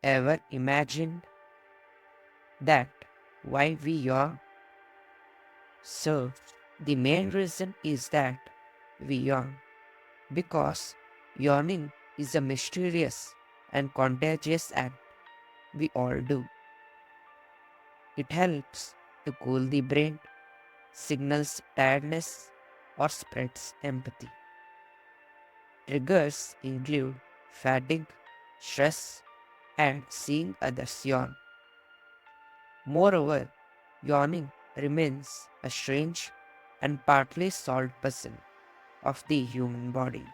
Ever imagined that why we yawn? So, the main reason is that we yawn because yawning is a mysterious and contagious act we all do. It helps to cool the brain, signals tiredness, or spreads empathy. Triggers include fatigue, stress, and seeing others yawn. Moreover, yawning remains a strange and partly solved puzzle of the human body.